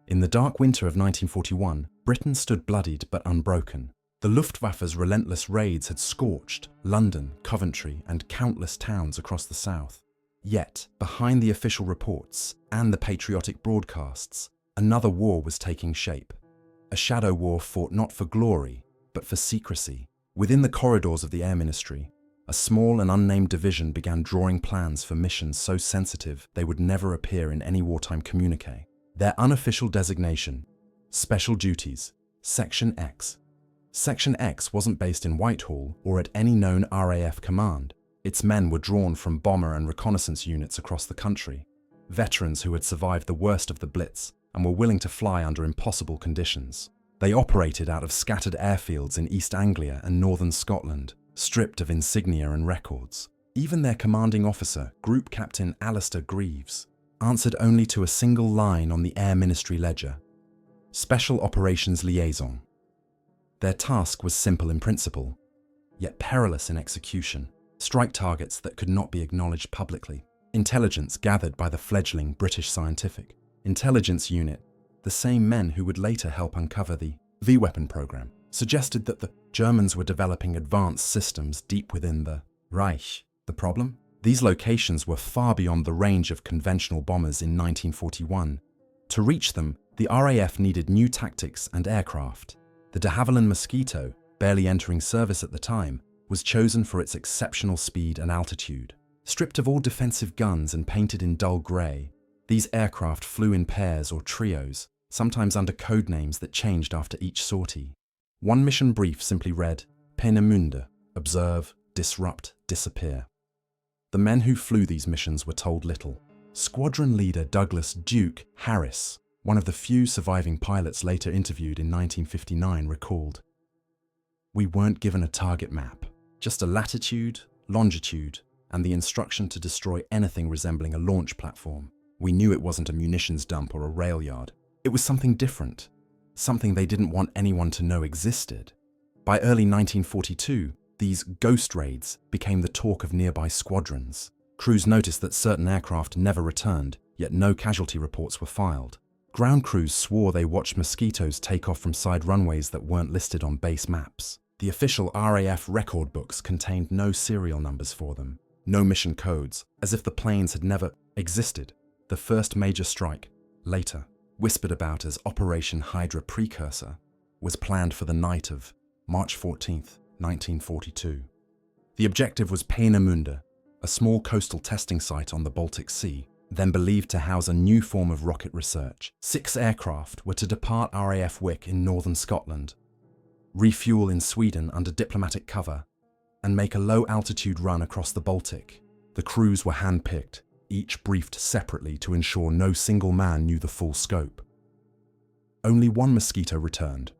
In the dark winter of 1941, Britain stood bloodied but unbroken. The Luftwaffe's relentless raids had scorched London, Coventry, and countless towns across the south. Yet, behind the official reports and the patriotic broadcasts, another war was taking shape. A shadow war fought not for glory, but for secrecy. Within the corridors of the Air Ministry, a small and unnamed division began drawing plans for missions so sensitive they would never appear in any wartime communique. Their unofficial designation: Special Duties, Section X. Section X wasn't based in Whitehall or at any known RAF command. Its men were drawn from bomber and reconnaissance units across the country, veterans who had survived the worst of the Blitz and were willing to fly under impossible conditions. They operated out of scattered airfields in East Anglia and northern Scotland, stripped of insignia and records. Even their commanding officer, Group Captain Alistair Greaves, answered only to a single line on the Air Ministry ledger: Special Operations Liaison. Their task was simple in principle, yet perilous in execution. Strike targets that could not be acknowledged publicly. Intelligence gathered by the fledgling British Scientific Intelligence Unit, the same men who would later help uncover the V-weapon program, suggested that the Germans were developing advanced systems deep within the Reich. The problem? These locations were far beyond the range of conventional bombers in 1941. To reach them, the RAF needed new tactics and aircraft. The de Havilland Mosquito, barely entering service at the time, was chosen for its exceptional speed and altitude. Stripped of all defensive guns and painted in dull grey, these aircraft flew in pairs or trios, sometimes under code names that changed after each sortie. One mission brief simply read, Peenemünde, observe, disrupt, disappear. The men who flew these missions were told little. Squadron leader Douglas Duke Harris, one of the few surviving pilots later interviewed in 1959, recalled, "We weren't given a target map, just a latitude, longitude, and the instruction to destroy anything resembling a launch platform. We knew it wasn't a munitions dump or a rail yard. It was something different, something they didn't want anyone to know existed." By early 1942, these ghost raids became the talk of nearby squadrons. Crews noticed that certain aircraft never returned, yet no casualty reports were filed. Ground crews swore they watched Mosquitoes take off from side runways that weren't listed on base maps. The official RAF record books contained no serial numbers for them, no mission codes, as if the planes had never existed. The first major strike, later whispered about as Operation Hydra Precursor, was planned for the night of March 14th, 1942. The objective was Peenemünde, a small coastal testing site on the Baltic Sea, then believed to house a new form of rocket research. 6 aircraft were to depart RAF Wick in northern Scotland, refuel in Sweden under diplomatic cover, and make a low-altitude run across the Baltic. The crews were hand-picked, each briefed separately to ensure no single man knew the full scope. Only one Mosquito returned.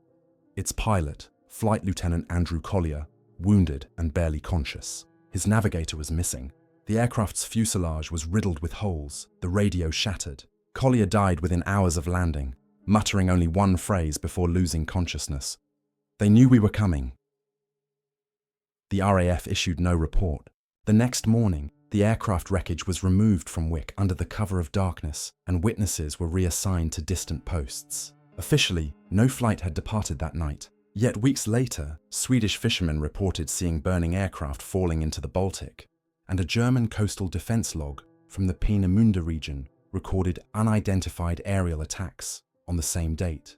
Its pilot, Flight Lieutenant Andrew Collier, wounded and barely conscious. His navigator was missing. The aircraft's fuselage was riddled with holes, the radio shattered. Collier died within hours of landing, muttering only one phrase before losing consciousness: "They knew we were coming." The RAF issued no report. The next morning, the aircraft wreckage was removed from Wick under the cover of darkness, and witnesses were reassigned to distant posts. Officially, no flight had departed that night. Yet weeks later, Swedish fishermen reported seeing burning aircraft falling into the Baltic, and a German coastal defense log from the Peenemünde region recorded unidentified aerial attacks on the same date.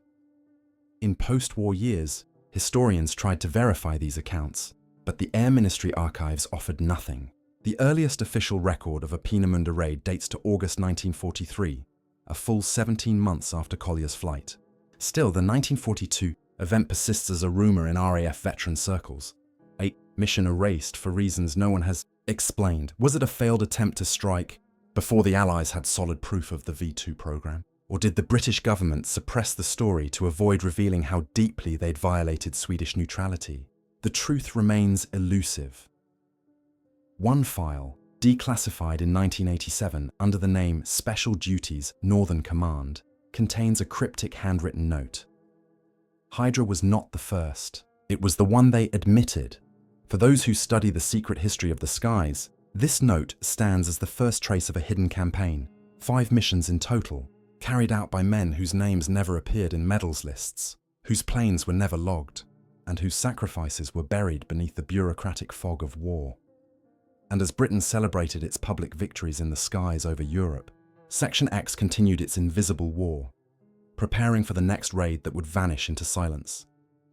In post-war years, historians tried to verify these accounts, but the Air Ministry archives offered nothing. The earliest official record of a Peenemünde raid dates to August 1943, a full 17 months after Collier's flight. Still, the 1942 event persists as a rumor in RAF veteran circles. A mission erased for reasons no one has explained. Was it a failed attempt to strike before the Allies had solid proof of the V2 program? Or did the British government suppress the story to avoid revealing how deeply they'd violated Swedish neutrality? The truth remains elusive. One file, declassified in 1987 under the name Special Duties Northern Command, contains a cryptic handwritten note. Hydra was not the first. It was the one they admitted. For those who study the secret history of the skies, this note stands as the first trace of a hidden campaign, 5 missions in total, carried out by men whose names never appeared in medals lists, whose planes were never logged, and whose sacrifices were buried beneath the bureaucratic fog of war. And as Britain celebrated its public victories in the skies over Europe, Section X continued its invisible war, preparing for the next raid that would vanish into silence.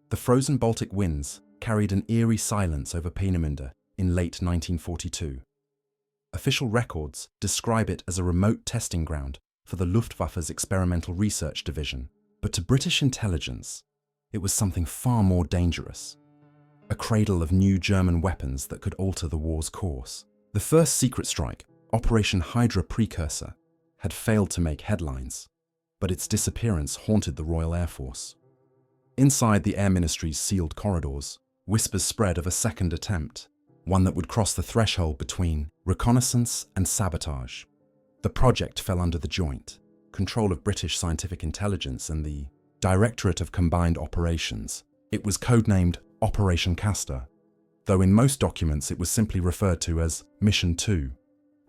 The frozen Baltic winds carried an eerie silence over Peenemünde in late 1942. Official records describe it as a remote testing ground for the Luftwaffe's Experimental Research Division, but to British intelligence, it was something far more dangerous. A cradle of new German weapons that could alter the war's course. The first secret strike, Operation Hydra Precursor, had failed to make headlines, but its disappearance haunted the Royal Air Force. Inside the Air Ministry's sealed corridors, whispers spread of a second attempt, one that would cross the threshold between reconnaissance and sabotage. The project fell under the joint control of British Scientific Intelligence and the Directorate of Combined Operations. It was codenamed Operation Castor, though in most documents it was simply referred to as Mission 2.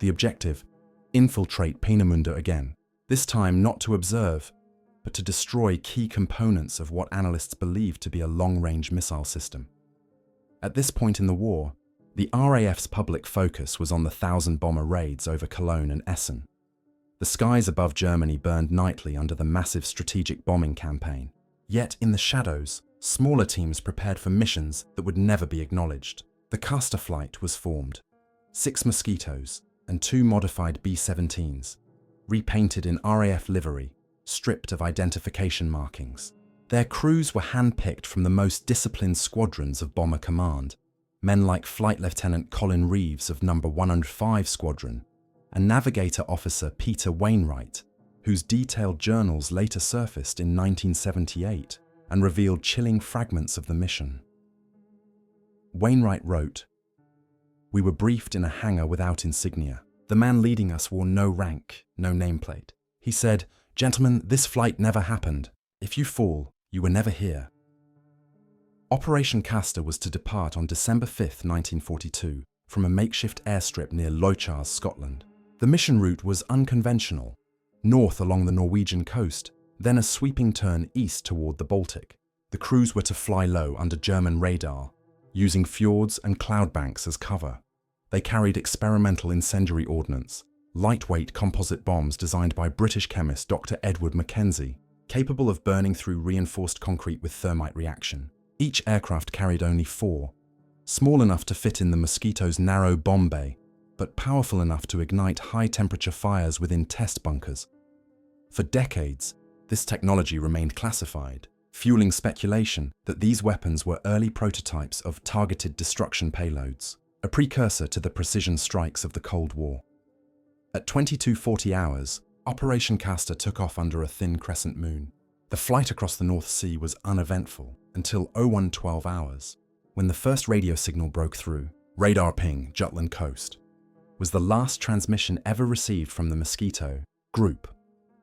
The objective: infiltrate Peenemünde again, this time not to observe, but to destroy key components of what analysts believed to be a long-range missile system. At this point in the war, the RAF's public focus was on the 1,000-bomber raids over Cologne and Essen. The skies above Germany burned nightly under the massive strategic bombing campaign. Yet in the shadows, smaller teams prepared for missions that would never be acknowledged. The Castor Flight was formed. 6 Mosquitoes and 2 modified B-17s, repainted in RAF livery, stripped of identification markings. Their crews were hand-picked from the most disciplined squadrons of Bomber Command, men like Flight Lieutenant Colin Reeves of No. 105 Squadron, and Navigator Officer Peter Wainwright, whose detailed journals later surfaced in 1978 and revealed chilling fragments of the mission. Wainwright wrote, "We were briefed in a hangar without insignia. The man leading us wore no rank, no nameplate. He said, 'Gentlemen, this flight never happened. If you fall, you were never here.'" Operation Castor was to depart on December 5, 1942, from a makeshift airstrip near Leuchars, Scotland. The mission route was unconventional: north along the Norwegian coast, then a sweeping turn east toward the Baltic. The crews were to fly low under German radar, using fjords and cloud banks as cover. They carried experimental incendiary ordnance, lightweight composite bombs designed by British chemist Dr. Edward Mackenzie, capable of burning through reinforced concrete with thermite reaction. Each aircraft carried only 4, small enough to fit in the Mosquito's narrow bomb bay, but powerful enough to ignite high-temperature fires within test bunkers. For decades, this technology remained classified, fueling speculation that these weapons were early prototypes of targeted destruction payloads, a precursor to the precision strikes of the Cold War. At 22:40 hours, Operation Castor took off under a thin crescent moon. The flight across the North Sea was uneventful until 01:12 hours, when the first radio signal broke through. Radar ping, Jutland coast, was the last transmission ever received from the Mosquito group.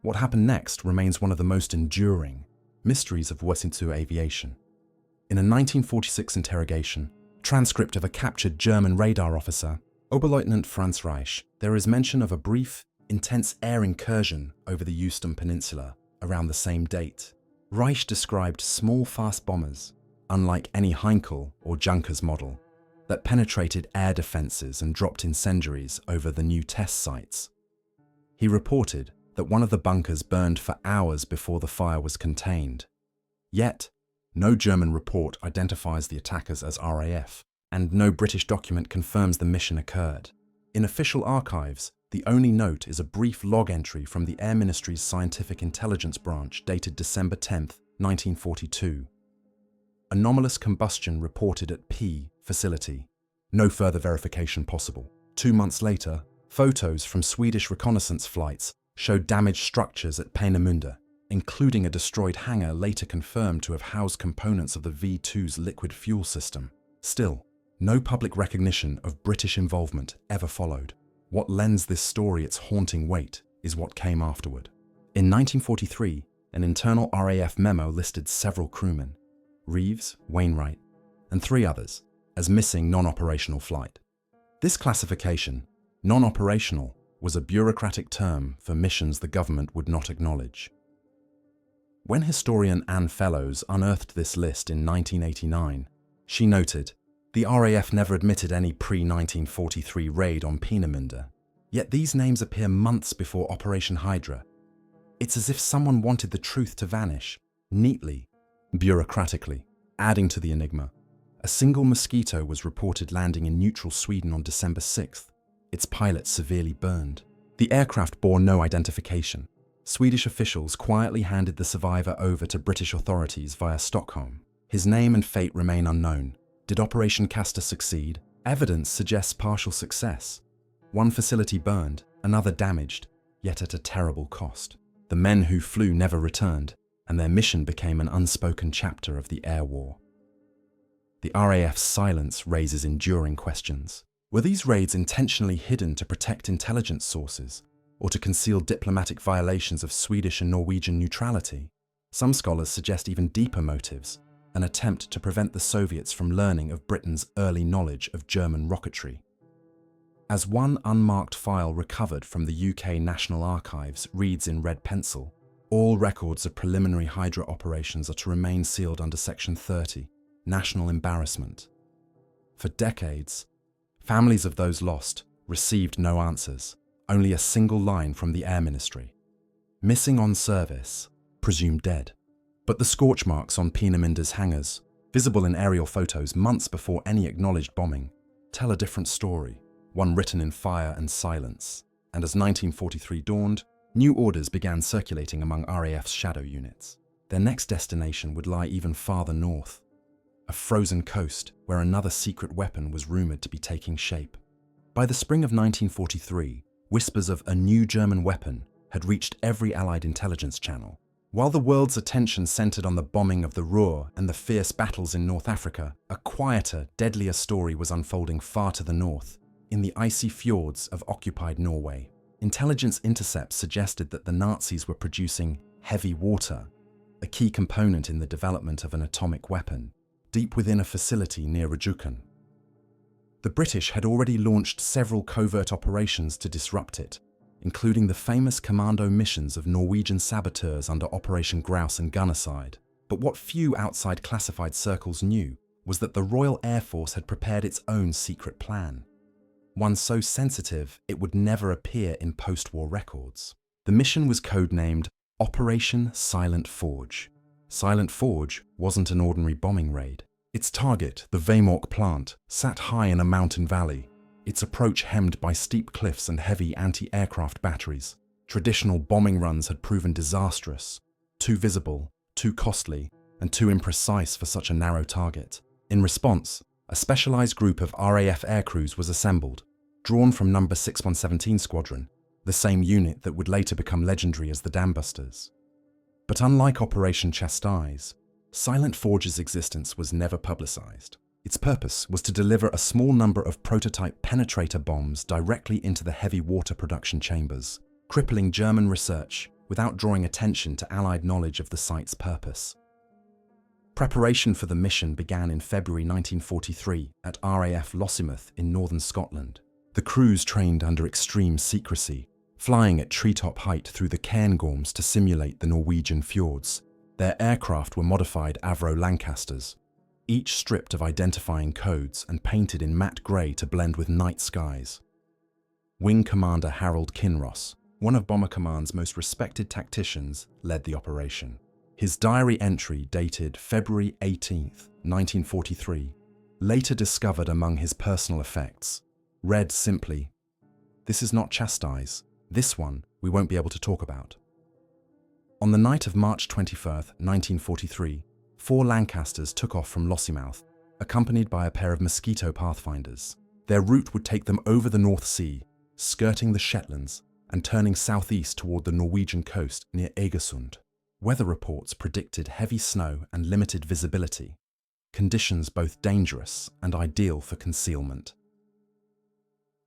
What happened next remains one of the most enduring mysteries of Western aviation. In a 1946 interrogation, transcript of a captured German radar officer, Oberleutnant Franz Reich, there is mention of a brief, intense air incursion over the Euston Peninsula around the same date. Reich described small fast bombers, unlike any Heinkel or Junkers model, that penetrated air defences and dropped incendiaries over the new test sites. He reported that one of the bunkers burned for hours before the fire was contained. Yet, no German report identifies the attackers as RAF, and no British document confirms the mission occurred. In official archives, the only note is a brief log entry from the Air Ministry's Scientific Intelligence Branch dated December 10, 1942. Anomalous combustion reported at P facility. No further verification possible. 2 months later, photos from Swedish reconnaissance flights showed damaged structures at Peenemünde, including a destroyed hangar later confirmed to have housed components of the V-2's liquid fuel system. Still, no public recognition of British involvement ever followed. What lends this story its haunting weight is what came afterward. In 1943, an internal RAF memo listed several crewmen, Reeves, Wainwright, and 3 others, as missing non-operational flight. This classification, non-operational, was a bureaucratic term for missions the government would not acknowledge. When historian Anne Fellows unearthed this list in 1989, she noted, "The RAF never admitted any pre-1943 raid on Peenemünde, yet these names appear months before Operation Hydra. It's as if someone wanted the truth to vanish, neatly, bureaucratically." Adding to the enigma, a single Mosquito was reported landing in neutral Sweden on December 6th, its pilot severely burned. The aircraft bore no identification. Swedish officials quietly handed the survivor over to British authorities via Stockholm. His name and fate remain unknown. Did Operation Castor succeed? Evidence suggests partial success. One facility burned, another damaged, yet at a terrible cost. The men who flew never returned, and their mission became an unspoken chapter of the air war. The RAF's silence raises enduring questions. Were these raids intentionally hidden to protect intelligence sources, or to conceal diplomatic violations of Swedish and Norwegian neutrality? Some scholars suggest even deeper motives, an attempt to prevent the Soviets from learning of Britain's early knowledge of German rocketry. As one unmarked file recovered from the UK National Archives reads in red pencil, all records of preliminary Hydra operations are to remain sealed under Section 30, National Embarrassment. For decades, families of those lost received no answers, only a single line from the Air Ministry. Missing on service, presumed dead. But the scorch marks on Peenemunde's hangars, visible in aerial photos months before any acknowledged bombing, tell a different story, one written in fire and silence. And as 1943 dawned, new orders began circulating among RAF's shadow units. Their next destination would lie even farther north, a frozen coast where another secret weapon was rumoured to be taking shape. By the spring of 1943, whispers of a new German weapon had reached every Allied intelligence channel. While the world's attention centred on the bombing of the Ruhr and the fierce battles in North Africa, a quieter, deadlier story was unfolding far to the north, in the icy fjords of occupied Norway. Intelligence intercepts suggested that the Nazis were producing heavy water, a key component in the development of an atomic weapon, deep within a facility near Rjukan. The British had already launched several covert operations to disrupt it, including the famous commando missions of Norwegian saboteurs under Operation Grouse and Gunnerside. But what few outside classified circles knew was that the Royal Air Force had prepared its own secret plan, one so sensitive it would never appear in post-war records. The mission was codenamed Operation Silent Forge. Silent Forge wasn't an ordinary bombing raid. Its target, the Vemork plant, sat high in a mountain valley, its approach hemmed by steep cliffs and heavy anti-aircraft batteries. Traditional bombing runs had proven disastrous, too visible, too costly, and too imprecise for such a narrow target. In response, a specialized group of RAF aircrews was assembled, drawn from No. 6117 Squadron, the same unit that would later become legendary as the Dambusters. But unlike Operation Chastise, Silent Forge's existence was never publicized. Its purpose was to deliver a small number of prototype penetrator bombs directly into the heavy water production chambers, crippling German research without drawing attention to Allied knowledge of the site's purpose. Preparation for the mission began in February 1943 at RAF Lossiemouth in northern Scotland. The crews trained under extreme secrecy, flying at treetop height through the cairngorms to simulate the Norwegian fjords. Their aircraft were modified Avro Lancasters, each stripped of identifying codes and painted in matte grey to blend with night skies. Wing Commander Harold Kinross, one of Bomber Command's most respected tacticians, led the operation. His diary entry, dated February 18, 1943, later discovered among his personal effects, read simply, "This is not Chastise. This one we won't be able to talk about." On the night of March 21, 1943, 4 Lancasters took off from Lossiemouth, accompanied by a pair of Mosquito Pathfinders. Their route would take them over the North Sea, skirting the Shetlands and turning southeast toward the Norwegian coast near Egersund. Weather reports predicted heavy snow and limited visibility, conditions both dangerous and ideal for concealment.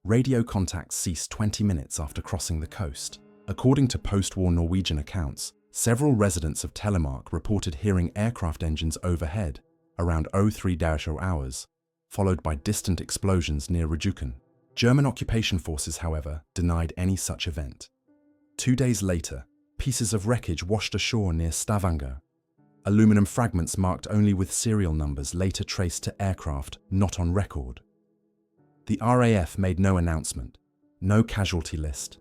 Radio contact ceased 20 minutes after crossing the coast. According to post-war Norwegian accounts, several residents of Telemark reported hearing aircraft engines overhead around 03:00 hours, followed by distant explosions near Rjukan. German occupation forces, however, denied any such event. 2 days later, pieces of wreckage washed ashore near Stavanger. Aluminum fragments marked only with serial numbers later traced to aircraft not on record. The RAF made no announcement, no casualty list,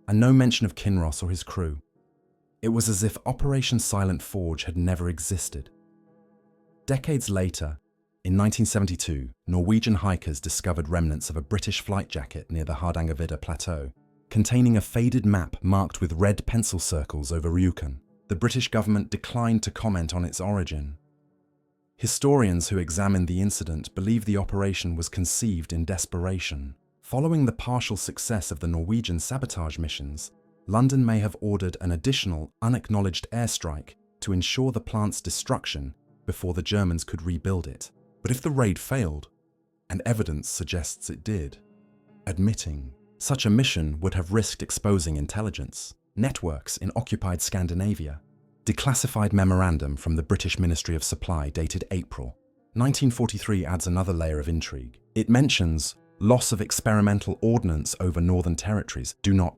and no mention of Kinross or his crew. It was as if Operation Silent Forge had never existed. Decades later, in 1972, Norwegian hikers discovered remnants of a British flight jacket near the Hardangervidda Plateau, containing a faded map marked with red pencil circles over Rjukan. The British government declined to comment on its origin. Historians who examined the incident believe the operation was conceived in desperation. Following the partial success of the Norwegian sabotage missions, London may have ordered an additional, unacknowledged airstrike to ensure the plant's destruction before the Germans could rebuild it. But if the raid failed, and evidence suggests it did, admitting such a mission would have risked exposing intelligence networks in occupied Scandinavia. Declassified memorandum from the British Ministry of Supply dated April 1943 adds another layer of intrigue. It mentions loss of experimental ordnance over northern territories. Do not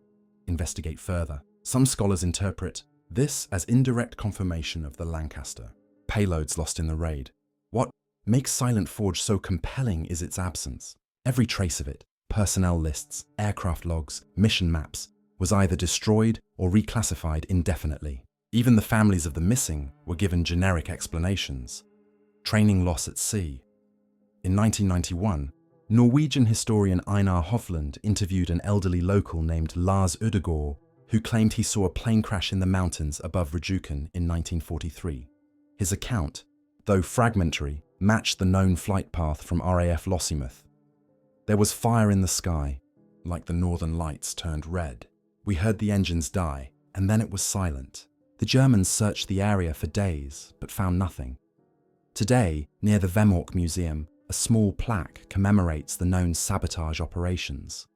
investigate further. Some scholars interpret this as indirect confirmation of the Lancaster payloads lost in the raid. What makes Silent Forge so compelling is its absence. Every trace of it, personnel lists, aircraft logs, mission maps, was either destroyed or reclassified indefinitely. Even the families of the missing were given generic explanations. Training loss at sea. In 1991, Norwegian historian Einar Hovland interviewed an elderly local named Lars Ødegaard, who claimed he saw a plane crash in the mountains above Rjukan in 1943. His account, though fragmentary, matched the known flight path from RAF Lossiemouth. There was fire in the sky, like the northern lights turned red. We heard the engines die, and then it was silent. The Germans searched the area for days, but found nothing. Today, near the Vemork Museum, a small plaque commemorates the known sabotage operations.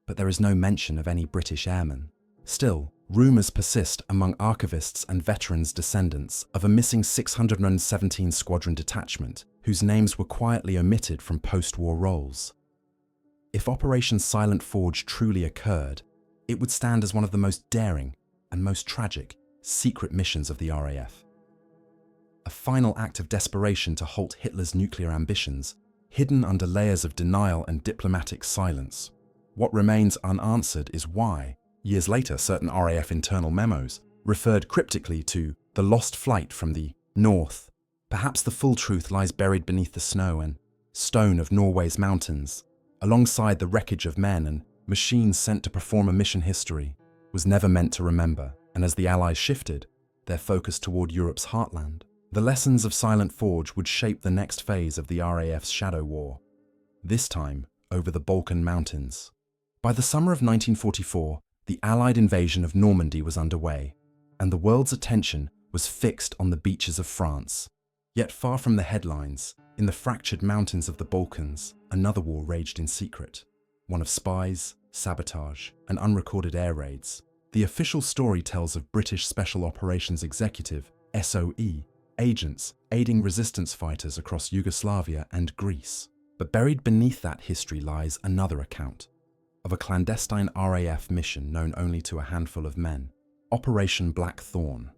But there is no mention of any British airmen. Still, rumours persist among archivists and veterans' descendants of a missing 617 Squadron detachment, whose names were quietly omitted from post-war rolls. If Operation Silent Forge truly occurred, it would stand as one of the most daring and most tragic secret missions of the RAF. A final act of desperation to halt Hitler's nuclear ambitions, hidden under layers of denial and diplomatic silence. What remains unanswered is why, years later, certain RAF internal memos referred cryptically to the lost flight from the north. Perhaps the full truth lies buried beneath the snow and stone of Norway's mountains, alongside the wreckage of men and machines sent to perform a mission history was never meant to remember. And as the Allies shifted their focus toward Europe's heartland, the lessons of Silent Forge would shape the next phase of the RAF's shadow war, this time over the Balkan Mountains. By the summer of 1944, the Allied invasion of Normandy was underway, and the world's attention was fixed on the beaches of France. Yet far from the headlines, in the fractured mountains of the Balkans, another war raged in secret, one of spies, sabotage, and unrecorded air raids. The official story tells of British Special Operations Executive, SOE, agents aiding resistance fighters across Yugoslavia and Greece. But buried beneath that history lies another account of a clandestine RAF mission known only to a handful of men, Operation Blackthorn.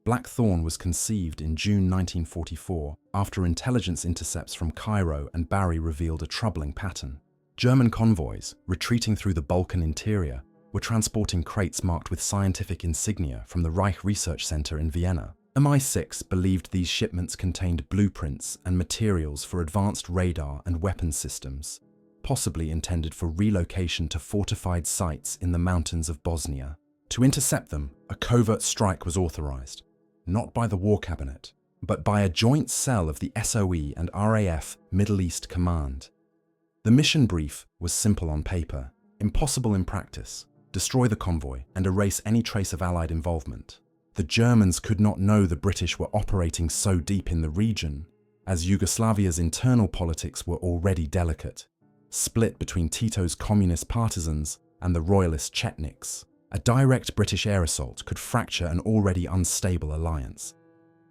Blackthorn was conceived in June 1944 after intelligence intercepts from Cairo and Bari revealed a troubling pattern. German convoys, retreating through the Balkan interior, were transporting crates marked with scientific insignia from the Reich Research Center in Vienna. MI6 believed these shipments contained blueprints and materials for advanced radar and weapons systems, possibly intended for relocation to fortified sites in the mountains of Bosnia. To intercept them, a covert strike was authorized, not by the War Cabinet, but by a joint cell of the SOE and RAF Middle East Command. The mission brief was simple on paper, impossible in practice: destroy the convoy and erase any trace of Allied involvement. The Germans could not know the British were operating so deep in the region, as Yugoslavia's internal politics were already delicate, split between Tito's communist partisans and the royalist Chetniks. A direct British air assault could fracture an already unstable alliance.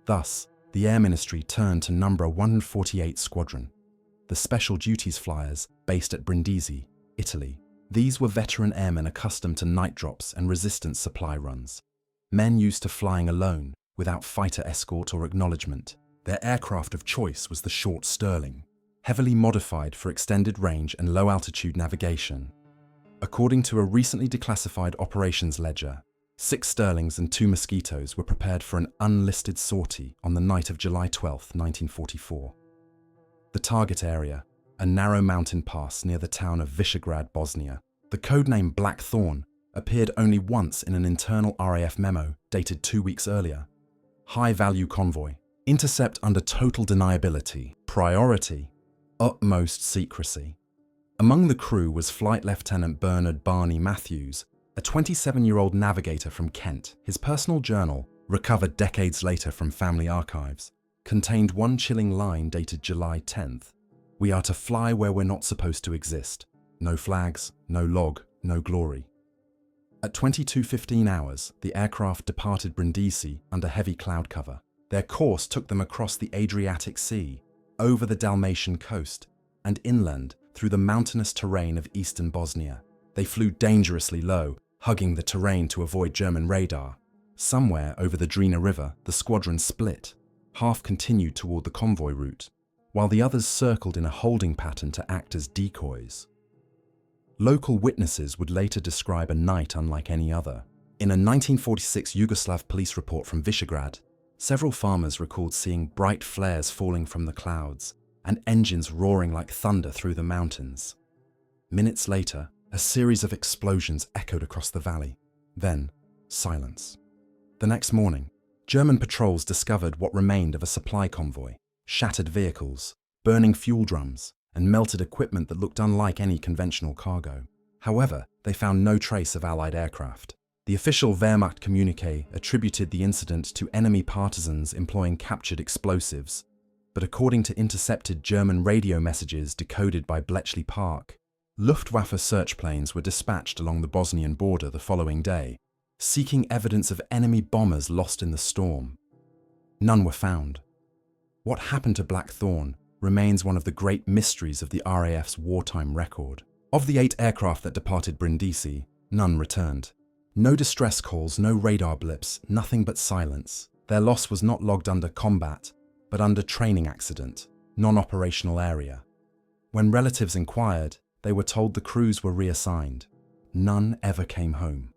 Thus, the Air Ministry turned to No. 148 Squadron, the Special Duties Flyers based at Brindisi, Italy. These were veteran airmen accustomed to night drops and resistance supply runs. Men used to flying alone, without fighter escort or acknowledgement. Their aircraft of choice was the short Sterling, heavily modified for extended range and low-altitude navigation. According to a recently declassified operations ledger, 6 Sterlings and 2 Mosquitoes were prepared for an unlisted sortie on the night of July 12, 1944. The target area, a narrow mountain pass near the town of Visegrad, Bosnia. The codename Blackthorn appeared only once in an internal RAF memo dated 2 weeks earlier. High-value convoy, intercept under total deniability, priority, utmost secrecy. Among the crew was Flight Lieutenant Bernard Barney Matthews, a 27-year-old navigator from Kent. His personal journal, recovered decades later from family archives, contained one chilling line dated July 10th. "We are to fly where we're not supposed to exist. No flags, no log, no glory." At 22:15 hours, the aircraft departed Brindisi under heavy cloud cover. Their course took them across the Adriatic Sea, over the Dalmatian coast, and inland through the mountainous terrain of eastern Bosnia. They flew dangerously low, hugging the terrain to avoid German radar. Somewhere over the Drina River, the squadron split. Half continued toward the convoy route, while the others circled in a holding pattern to act as decoys. Local witnesses would later describe a night unlike any other. In a 1946 Yugoslav police report from Visegrad, several farmers recalled seeing bright flares falling from the clouds and engines roaring like thunder through the mountains. Minutes later, a series of explosions echoed across the valley. Then, silence. The next morning, German patrols discovered what remained of a supply convoy: shattered vehicles, burning fuel drums, and melted equipment that looked unlike any conventional cargo. However, they found no trace of Allied aircraft. The official Wehrmacht communique attributed the incident to enemy partisans employing captured explosives, but according to intercepted German radio messages decoded by Bletchley Park, Luftwaffe search planes were dispatched along the Bosnian border the following day, seeking evidence of enemy bombers lost in the storm. None were found. What happened to Blackthorn remains one of the great mysteries of the RAF's wartime record. Of the 8 aircraft that departed Brindisi, none returned. No distress calls, no radar blips, nothing but silence. Their loss was not logged under combat, but under training accident, non-operational area. When relatives inquired, they were told the crews were reassigned. None ever came home.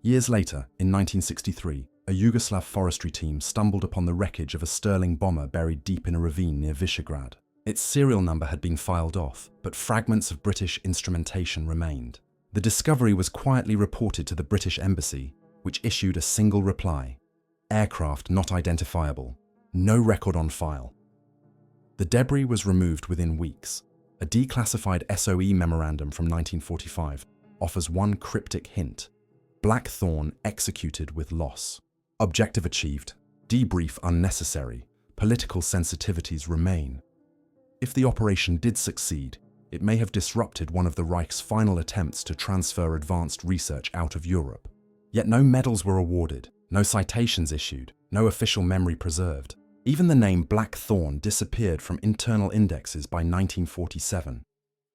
Years later, in 1963, a Yugoslav forestry team stumbled upon the wreckage of a Sterling bomber buried deep in a ravine near Visegrad. Its serial number had been filed off, but fragments of British instrumentation remained. The discovery was quietly reported to the British Embassy, which issued a single reply: "Aircraft not identifiable. No record on file." The debris was removed within weeks. A declassified SOE memorandum from 1945 offers one cryptic hint: Blackthorn executed with loss. Objective achieved. Debrief unnecessary. Political sensitivities remain. If the operation did succeed, it may have disrupted one of the Reich's final attempts to transfer advanced research out of Europe. Yet no medals were awarded, no citations issued, no official memory preserved. Even the name Blackthorn disappeared from internal indexes by 1947.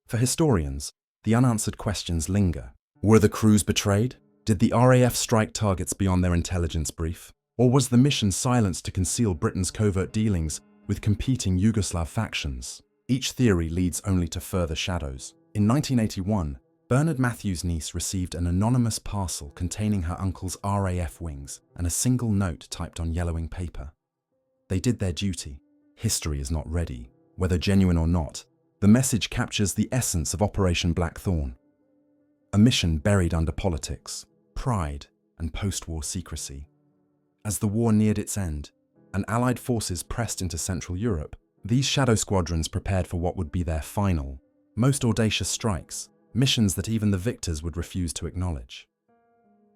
For historians, the unanswered questions linger. Were the crews betrayed? Did the RAF strike targets beyond their intelligence brief? Or was the mission silenced to conceal Britain's covert dealings with competing Yugoslav factions? Each theory leads only to further shadows. In 1981, Bernard Matthews' niece received an anonymous parcel containing her uncle's RAF wings and a single note typed on yellowing paper. They did their duty. History is not ready. Whether genuine or not, the message captures the essence of Operation Blackthorn. A mission buried under politics, pride, and post-war secrecy. As the war neared its end, and Allied forces pressed into Central Europe, these shadow squadrons prepared for what would be their final, most audacious strikes, missions that even the victors would refuse to acknowledge.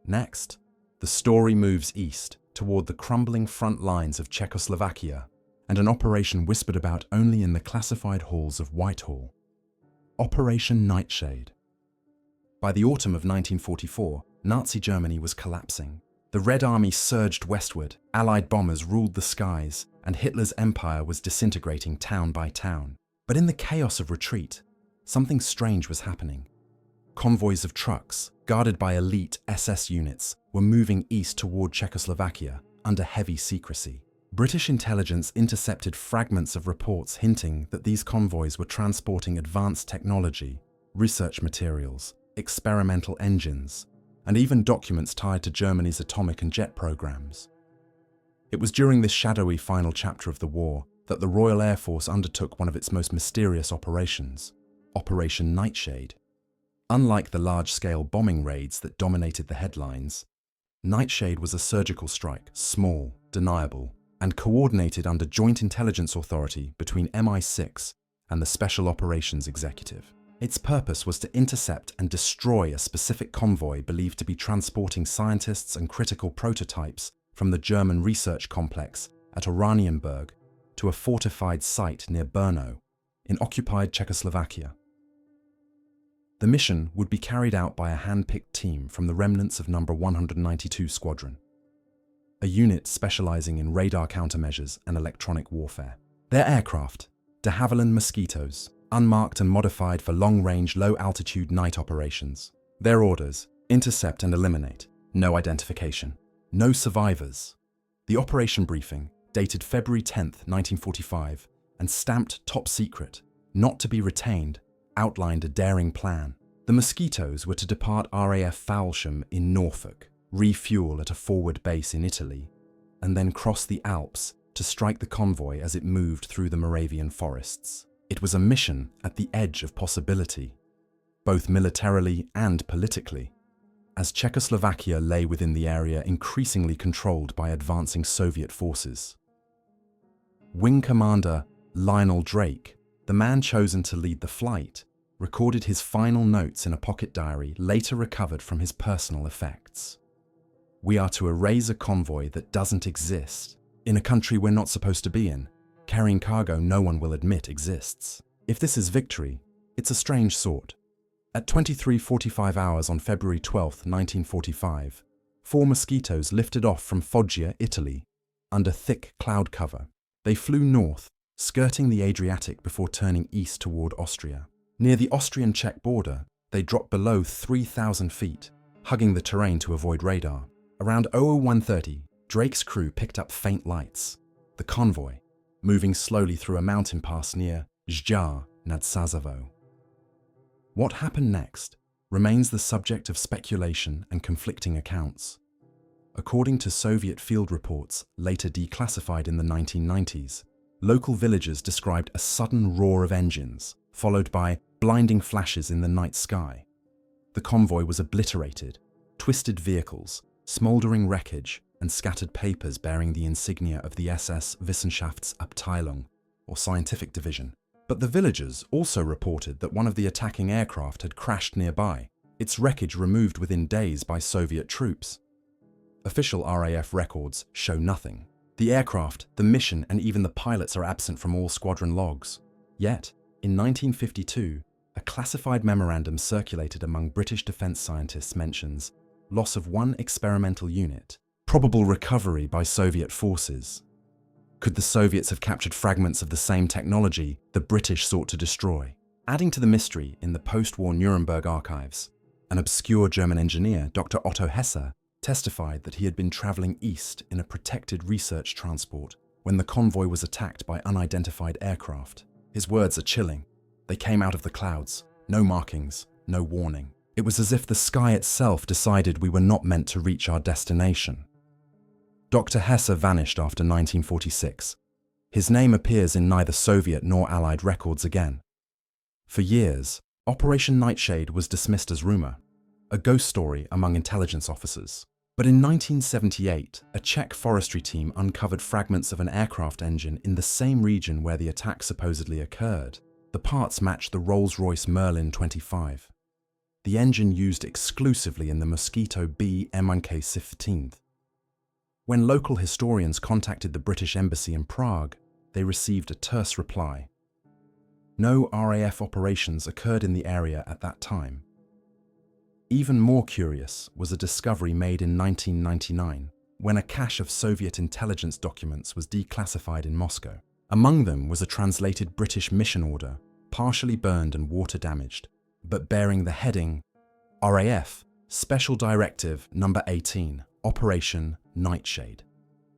Next, the story moves east, toward the crumbling front lines of Czechoslovakia, and an operation whispered about only in the classified halls of Whitehall. Operation Nightshade. By the autumn of 1944, Nazi Germany was collapsing. The Red Army surged westward, Allied bombers ruled the skies, and Hitler's empire was disintegrating town by town. But in the chaos of retreat, something strange was happening. Convoys of trucks, guarded by elite SS units, were moving east toward Czechoslovakia under heavy secrecy. British intelligence intercepted fragments of reports hinting that these convoys were transporting advanced technology, research materials, experimental engines, and even documents tied to Germany's atomic and jet programs. It was during this shadowy final chapter of the war that the Royal Air Force undertook one of its most mysterious operations, Operation Nightshade. Unlike the large-scale bombing raids that dominated the headlines, Nightshade was a surgical strike, small, deniable, and coordinated under joint intelligence authority between MI6 and the Special Operations Executive. Its purpose was to intercept and destroy a specific convoy believed to be transporting scientists and critical prototypes from the German research complex at Oranienburg to a fortified site near Brno, in occupied Czechoslovakia. The mission would be carried out by a hand-picked team from the remnants of No. 192 Squadron, a unit specializing in radar countermeasures and electronic warfare. Their aircraft, de Havilland Mosquitoes, unmarked and modified for long-range, low-altitude night operations. Their orders: intercept and eliminate. No identification. No survivors. The operation briefing, dated February 10, 1945, and stamped top secret, not to be retained, outlined a daring plan. The Mosquitoes were to depart RAF Faulsham in Norfolk, refuel at a forward base in Italy, and then cross the Alps to strike the convoy as it moved through the Moravian forests. It was a mission at the edge of possibility, both militarily and politically, as Czechoslovakia lay within the area increasingly controlled by advancing Soviet forces. Wing Commander Lionel Drake, the man chosen to lead the flight, recorded his final notes in a pocket diary later recovered from his personal effects. "We are to erase a convoy that doesn't exist, in a country we're not supposed to be in, carrying cargo no one will admit exists. If this is victory, it's a strange sort." At 23:45 hours on February 12, 1945, 4 Mosquitoes lifted off from Foggia, Italy, under thick cloud cover. They flew north, skirting the Adriatic before turning east toward Austria. Near the Austrian-Czech border, they dropped below 3,000 feet, hugging the terrain to avoid radar. Around 01:30, Drake's crew picked up faint lights. The convoy, moving slowly through a mountain pass near Zjar nad Sázavou. What happened next remains the subject of speculation and conflicting accounts. According to Soviet field reports, later declassified in the 1990s, local villagers described a sudden roar of engines, followed by blinding flashes in the night sky. The convoy was obliterated, twisted vehicles, smoldering wreckage, and scattered papers bearing the insignia of the SS Wissenschaftsabteilung, or scientific division. But the villagers also reported that one of the attacking aircraft had crashed nearby, its wreckage removed within days by Soviet troops. Official RAF records show nothing. The aircraft, the mission, and even the pilots are absent from all squadron logs. Yet, in 1952, a classified memorandum circulated among British defence scientists mentions loss of 1 experimental unit, probable recovery by Soviet forces. Could the Soviets have captured fragments of the same technology the British sought to destroy? Adding to the mystery in the post-war Nuremberg archives, an obscure German engineer, Dr. Otto Hesse, testified that he had been travelling east in a protected research transport when the convoy was attacked by unidentified aircraft. His words are chilling. They came out of the clouds, no markings, no warning. It was as if the sky itself decided we were not meant to reach our destination. Dr. Hesse vanished after 1946. His name appears in neither Soviet nor Allied records again. For years, Operation Nightshade was dismissed as rumour, a ghost story among intelligence officers. But in 1978, a Czech forestry team uncovered fragments of an aircraft engine in the same region where the attack supposedly occurred. The parts matched the Rolls-Royce Merlin 25. The engine used exclusively in the Mosquito B MK15. When local historians contacted the British Embassy in Prague, they received a terse reply. No RAF operations occurred in the area at that time. Even more curious was a discovery made in 1999, when a cache of Soviet intelligence documents was declassified in Moscow. Among them was a translated British mission order, partially burned and water damaged, but bearing the heading RAF Special Directive Number 18, Operation Nightshade.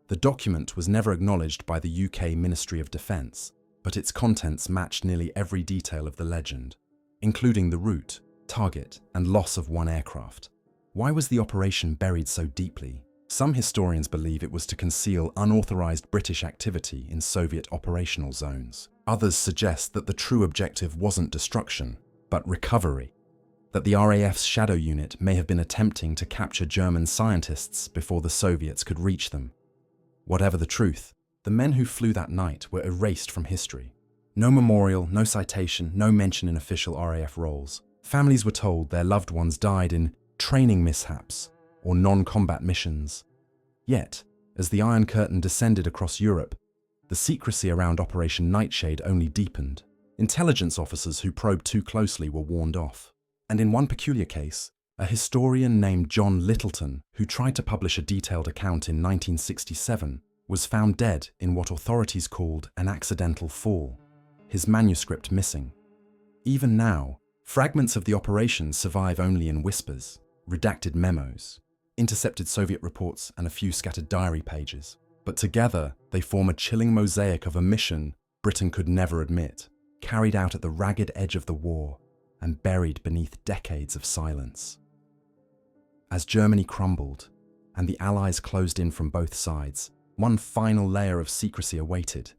The document was never acknowledged by the UK Ministry of Defence, but its contents matched nearly every detail of the legend, including the route, target, and loss of one aircraft. Why was the operation buried so deeply? Some historians believe it was to conceal unauthorized British activity in Soviet operational zones. Others suggest that the true objective wasn't destruction, but recovery, that the RAF's shadow unit may have been attempting to capture German scientists before the Soviets could reach them. Whatever the truth, the men who flew that night were erased from history. No memorial, no citation, no mention in official RAF rolls. Families were told their loved ones died in training mishaps or non-combat missions. Yet, as the Iron Curtain descended across Europe, the secrecy around Operation Nightshade only deepened. Intelligence officers who probed too closely were warned off. And in one peculiar case, a historian named John Littleton, who tried to publish a detailed account in 1967, was found dead in what authorities called an accidental fall, his manuscript missing. Even now, fragments of the operation survive only in whispers, redacted memos, intercepted Soviet reports, and a few scattered diary pages. But together, they form a chilling mosaic of a mission Britain could never admit, carried out at the ragged edge of the war and buried beneath decades of silence. As Germany crumbled and the Allies closed in from both sides, one final layer of secrecy awaited,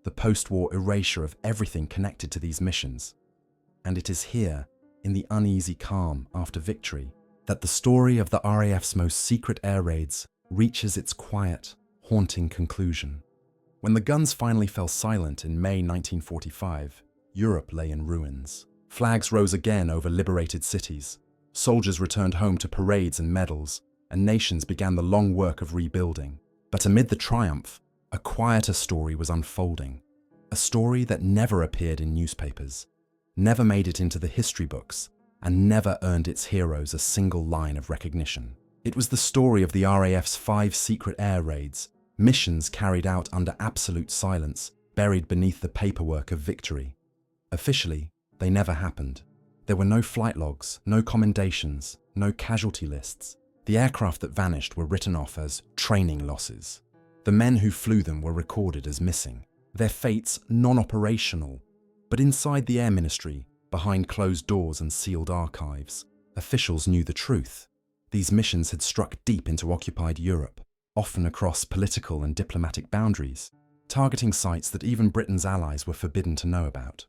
the post-war erasure of everything connected to these missions. And it is here, in the uneasy calm after victory, that the story of the RAF's most secret air raids reaches its quiet, haunting conclusion. When the guns finally fell silent in May 1945, Europe lay in ruins. Flags rose again over liberated cities. Soldiers returned home to parades and medals, and nations began the long work of rebuilding. But amid the triumph, a quieter story was unfolding. A story that never appeared in newspapers, never made it into the history books, and never earned its heroes a single line of recognition. It was the story of the RAF's 5 secret air raids, missions carried out under absolute silence, buried beneath the paperwork of victory. Officially, they never happened. There were no flight logs, no commendations, no casualty lists. The aircraft that vanished were written off as training losses. The men who flew them were recorded as missing, their fates non-operational. But inside the Air Ministry, behind closed doors and sealed archives, officials knew the truth. These missions had struck deep into occupied Europe, often across political and diplomatic boundaries, targeting sites that even Britain's allies were forbidden to know about.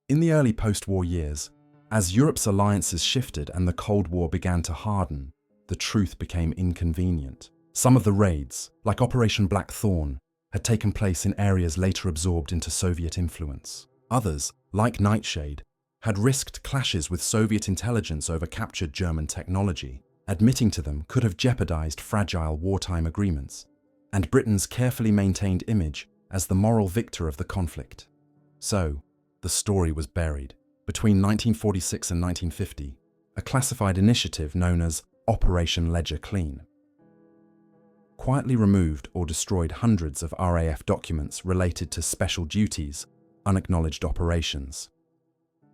In the early post-war years, as Europe's alliances shifted and the Cold War began to harden, the truth became inconvenient. Some of the raids, like Operation Blackthorn, had taken place in areas later absorbed into Soviet influence. Others, like Nightshade, had risked clashes with Soviet intelligence over captured German technology. Admitting to them could have jeopardized fragile wartime agreements, and Britain's carefully maintained image as the moral victor of the conflict. So, the story was buried. Between 1946 and 1950, a classified initiative known as Operation Ledger Clean quietly removed or destroyed hundreds of RAF documents related to special duties, unacknowledged operations.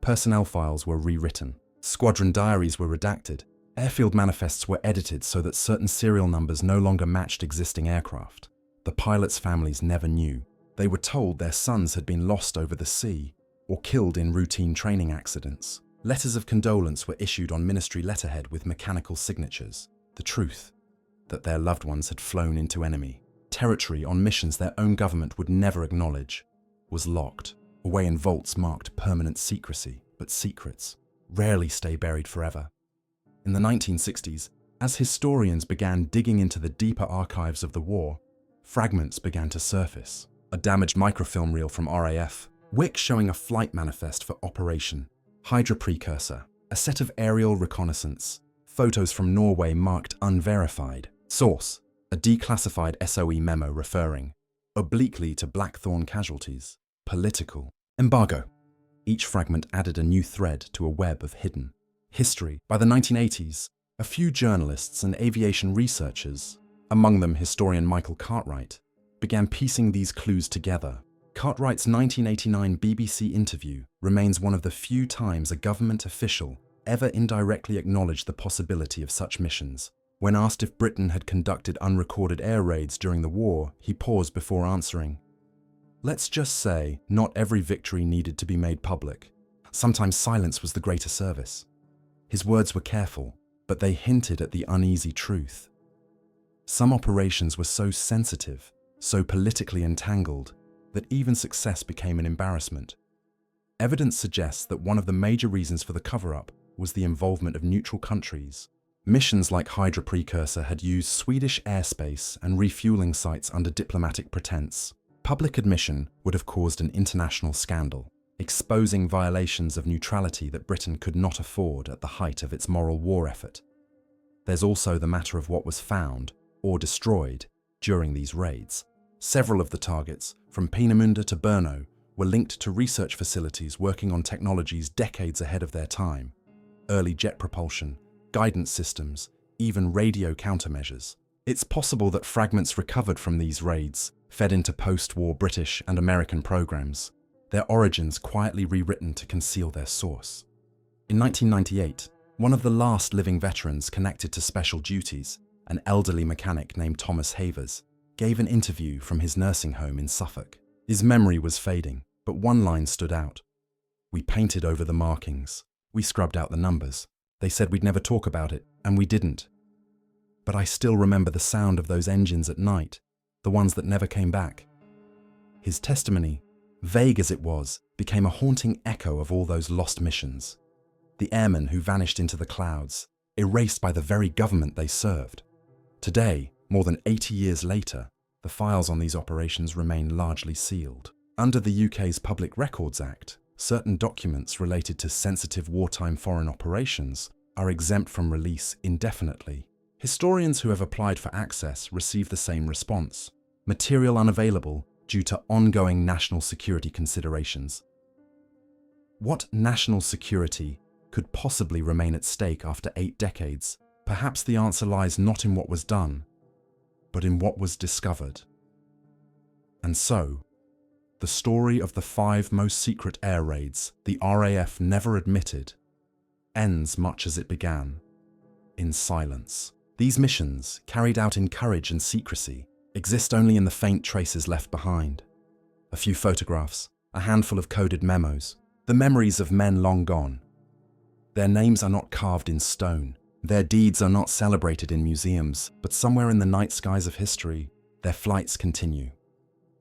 Personnel files were rewritten, squadron diaries were redacted, airfield manifests were edited so that certain serial numbers no longer matched existing aircraft. The pilots' families never knew. They were told their sons had been lost over the sea or killed in routine training accidents. Letters of condolence were issued on ministry letterhead with mechanical signatures. The truth, that their loved ones had flown into enemy territory on missions their own government would never acknowledge, was locked away in vaults marked permanent secrecy. But secrets rarely stay buried forever. In the 1960s, as historians began digging into the deeper archives of the war, fragments began to surface. A damaged microfilm reel from RAF, WIC showing a flight manifest for Operation Hydra Precursor, a set of aerial reconnaissance, photos from Norway marked unverified. Source, a declassified SOE memo referring obliquely to Blackthorn casualties. Political embargo. Each fragment added a new thread to a web of hidden history. By the 1980s, a few journalists and aviation researchers, among them historian Michael Cartwright, began piecing these clues together. Cartwright's 1989 BBC interview remains one of the few times a government official ever indirectly acknowledged the possibility of such missions. When asked if Britain had conducted unrecorded air raids during the war, he paused before answering. Let's just say, not every victory needed to be made public. Sometimes silence was the greater service. His words were careful, but they hinted at the uneasy truth. Some operations were so sensitive, so politically entangled, that even success became an embarrassment. Evidence suggests that one of the major reasons for the cover-up was the involvement of neutral countries. Missions like Hydra Precursor had used Swedish airspace and refueling sites under diplomatic pretense. Public admission would have caused an international scandal, exposing violations of neutrality that Britain could not afford at the height of its moral war effort. There's also the matter of what was found, or destroyed, during these raids. Several of the targets, from Peenemünde to Brno, were linked to research facilities working on technologies decades ahead of their time. Early jet propulsion, guidance systems, even radio countermeasures. It's possible that fragments recovered from these raids fed into post-war British and American programs, their origins quietly rewritten to conceal their source. In 1998, one of the last living veterans connected to special duties, an elderly mechanic named Thomas Havers, gave an interview from his nursing home in Suffolk. His memory was fading, but one line stood out. We painted over the markings. We scrubbed out the numbers. They said we'd never talk about it, and we didn't. But I still remember the sound of those engines at night, the ones that never came back. His testimony, vague as it was, became a haunting echo of all those lost missions. The airmen who vanished into the clouds, erased by the very government they served. Today, more than 80 years later, the files on these operations remain largely sealed. Under the UK's Public Records Act, certain documents related to sensitive wartime foreign operations are exempt from release indefinitely. Historians who have applied for access receive the same response: material unavailable due to ongoing national security considerations. What national security could possibly remain at stake after 8 decades? Perhaps the answer lies not in what was done, but in what was discovered. And so, the story of the 5 most secret air raids the RAF never admitted ends much as it began, in silence. These missions, carried out in courage and secrecy, exist only in the faint traces left behind. A few photographs, a handful of coded memos, the memories of men long gone. Their names are not carved in stone. Their deeds are not celebrated in museums, but somewhere in the night skies of history, their flights continue.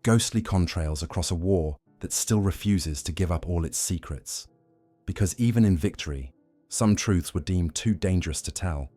Ghostly contrails across a war that still refuses to give up all its secrets. Because even in victory, some truths were deemed too dangerous to tell.